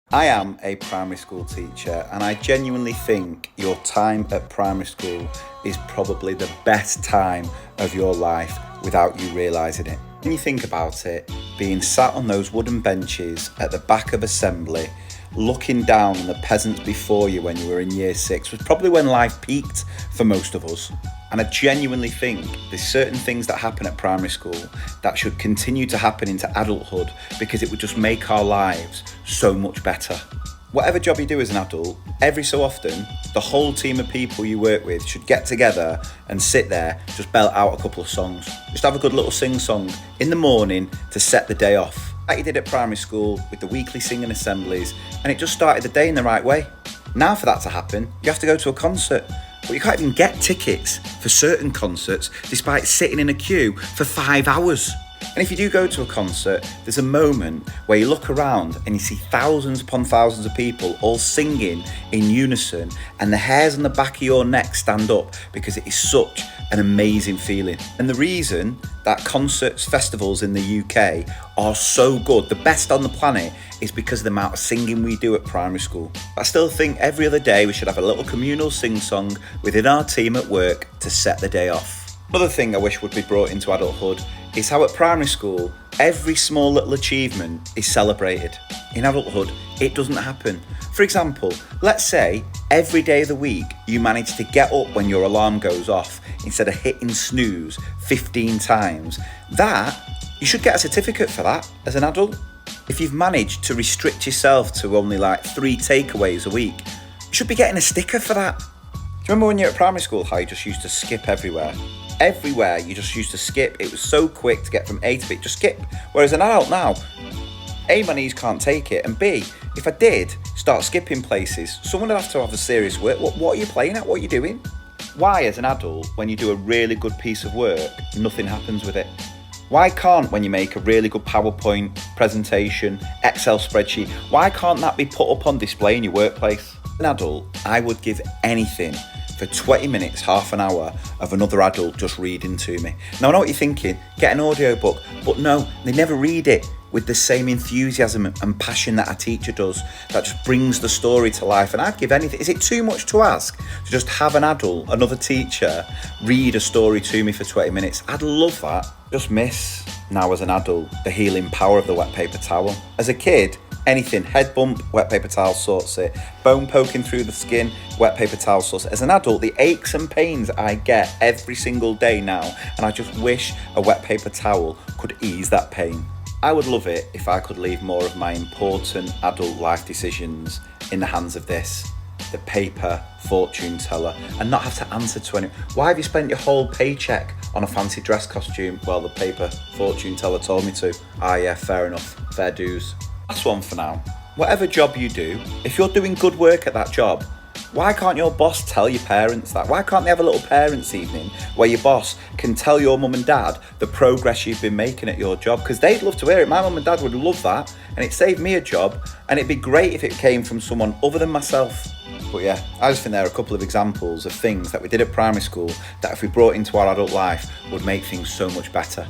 I am a primary school teacher, and I genuinely think your time at primary school is probably the best time of your life without you realising it. When you think about it, being sat on those wooden benches at the back of assembly, looking down on the peasants before you when you were in year 6 was probably when life peaked for most of us. And I genuinely think there's certain things that happen at primary school that should continue to happen into adulthood because it would just make our lives so much better. Whatever job you do as an adult, every so often, the whole team of people you work with should get together and sit there, just belt out a couple of songs. Just have a good little sing-song in the morning to set the day off. Like you did at primary school with the weekly singing assemblies, and it just started the day in the right way. Now for that to happen, you have to go to a concert. But you can't even get tickets for certain concerts despite sitting in a queue for 5 hours. And if you do go to a concert, there's a moment where you look around and you see thousands upon thousands of people all singing in unison, and the hairs on the back of your neck stand up because it is such an amazing feeling. And the reason that concerts, festivals in the UK are so good, the best on the planet, is because of the amount of singing we do at primary school. I still think every other day we should have a little communal sing-song within our team at work to set the day off. Another thing I wish would be brought into adulthood is how at primary school, every small little achievement is celebrated. In adulthood, it doesn't happen. For example, let's say every day of the week you manage to get up when your alarm goes off instead of hitting snooze 15 times. You should get a certificate for that as an adult. If you've managed to restrict yourself to only like 3 takeaways a week, you should be getting a sticker for that. Do you remember when you were at primary school how you just used to skip everywhere? Everywhere you just used to skip. It was so quick to get from A to B, just skip. Whereas an adult now, A, my knees can't take it, and B, if I did start skipping places, someone would have to have a serious word. What are you playing at? What are you doing? Why, as an adult, when you do a really good piece of work, nothing happens with it? Why can't, when you make a really good PowerPoint presentation, Excel spreadsheet, why can't that be put up on display in your workplace? As an adult, I would give anything for 20 minutes, half an hour of another adult just reading to me. Now I know what you're thinking, get an audiobook, but no, they never read it with the same enthusiasm and passion that a teacher does, that just brings the story to life. And I'd give anything. Is it too much to ask to just have an adult, another teacher, read a story to me for 20 minutes? I'd love that. Just miss, now as an adult, the healing power of the wet paper towel. As a kid, anything, head bump, wet paper towel sorts it. Bone poking through the skin, wet paper towel sorts it. As an adult, the aches and pains I get every single day now, and I just wish a wet paper towel could ease that pain. I would love it if I could leave more of my important adult life decisions in the hands of this, the paper fortune teller, and not have to answer to anyone. Why have you spent your whole paycheck on a fancy dress costume? Well, the paper fortune teller told me to. Yeah, fair enough, fair dues. Last one for now. Whatever job you do, if you're doing good work at that job, why can't your boss tell your parents that? Why can't they have a little parents' evening where your boss can tell your mum and dad the progress you've been making at your job? Because they'd love to hear it. My mum and dad would love that, and it saved me a job, and it'd be great if it came from someone other than myself. But yeah, I just think there are a couple of examples of things that we did at primary school that if we brought into our adult life would make things so much better.